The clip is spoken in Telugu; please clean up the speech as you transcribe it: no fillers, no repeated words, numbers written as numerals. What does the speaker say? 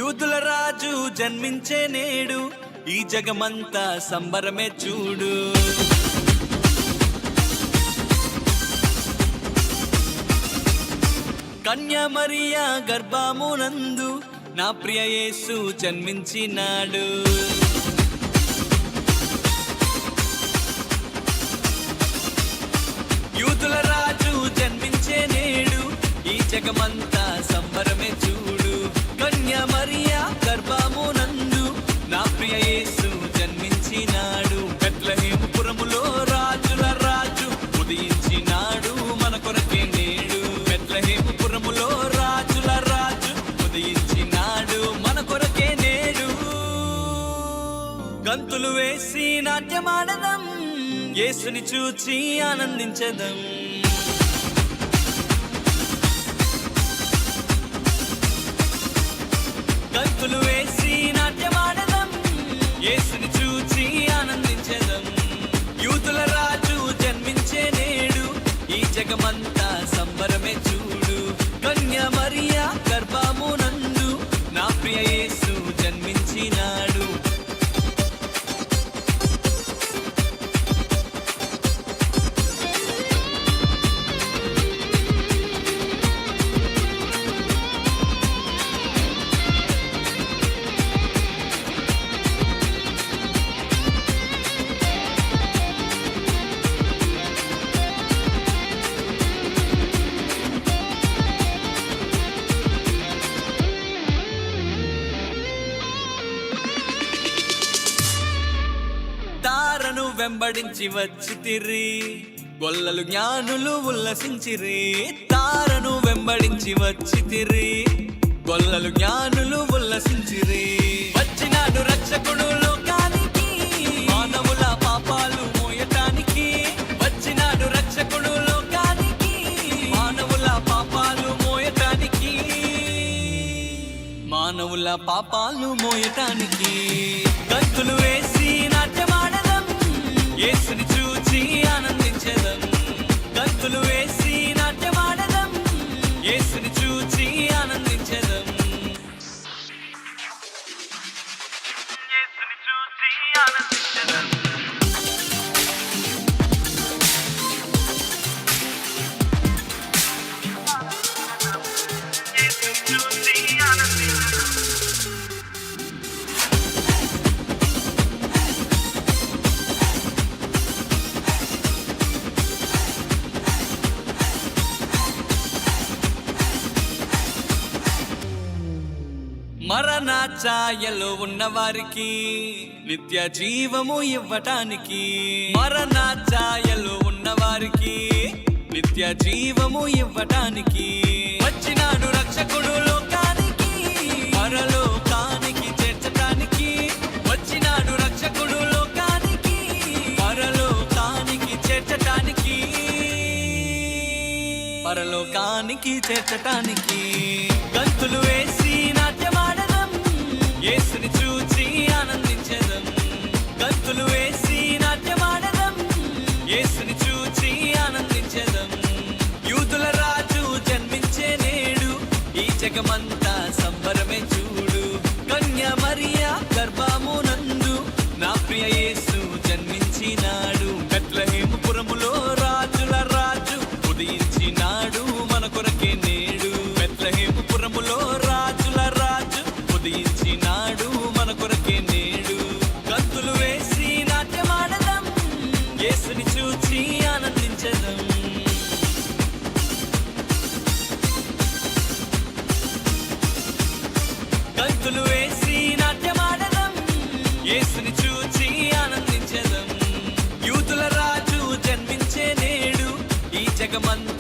యూదుల రాజు జన్మించే నేడు, ఈ జగమంతా సంబరమే చూడు. కన్యా మరియా గర్భమునందు నా ప్రియ యేసు జన్మించినాడు. యూదుల రాజు జన్మించే నేడు, ఈ జగమంతా సంబరమే చూడు. కన్యా మరియా గర్భమునందు నా ప్రియ యేసు జన్మించినాడు. బెత్లెహేము పురములో రాజుల రాజు ఉదయించినాడు మన కొరకే నేడు. బెత్లెహేము పురములో రాజుల రాజు ఉదయించినాడు మన కొరకే నేడు. గంతులు వేసి నాట్యమాడదాం, యేసుని చూచి ఆనందించదం. గంతులు వేసి నాట్యమాడదాం, యేసుని చూచి ఆనందించదం. యూదుల రాజు జన్మించే నేడు, ఈ జగమంతా సంబరమే చూడు. కన్యా మరియా గర్భమునందు నా ప్రియ యేసు జన్మించినాడు. తారను వెంబడించి వచ్చితిరి, గొల్లలు జ్ఞానులు ఉల్లసించిరి. తారను వెంబడించి వచ్చితిరి, గొల్లలు జ్ఞానులు ఉల్లసించిరి. వచ్చినాడు రక్షకుడు లోకానికి, మానవుల పాపాలు మోయటానికి. వచ్చినాడు రక్షకుడు లోకానికి, మానవుల పాపాలు మోయటానికి. మానవుల పాపాలు మోయటానికి. గంతులు వేసి నాట్యమాడదాం, యేసుని చూచి ఆనందించదం. గంతులు వేసి నాట్యమాడదాం, యేసుని చూచి ఆనందించదం. యేసుని చూచి ఆనందించదం. యేసుని చూచి ఆనందించదం. మరణ ఛాయలో ఉన్న వారికి నిత్య జీవము ఇవ్వటానికి. మరణ ఛాయలో ఉన్న వారికి నిత్య జీవము ఇవ్వటానికి. వచ్చినాడు రక్షకుడు లోకానికి, పరలోకానికి చేర్చటానికి. వచ్చినాడు రక్షకుడు లోకానికి, పరలోకానికి చేర్చటానికి. పరలోకానికి చేర్చటానికి. గంతులు వేసి నాట్యమాడదాం, యేసుని చూచి ఆనందించదం. గంతులు వేసి నాట్యమాడదాం, యేసుని చూచి ఆనందించదం. యూదుల రాజు జన్మించే నేడు, ఈ జగమంతా సంబరమే చూడు. కన్యా మరియా గర్భమునందు నా ప్రియ యేసు జన్మించినాడు. బెత్లెహేము పురములో రాజుల రాజు ఉదయించినాడు మన కొరకే నేడు. బెత్లెహేము పురములో రాజుల రాజు ఉదయించినాడు మన కొరకే నేడు. గంతులు వేసి నాట్యమాడదాం, యేసుని చూచి ఆనందించదం. గంతులు వేసి నాట్యమాడదాం, యేసుని చూచి ఆనందించదం. యూదుల రాజు జన్మించే నేడు, ఈ జగమంతా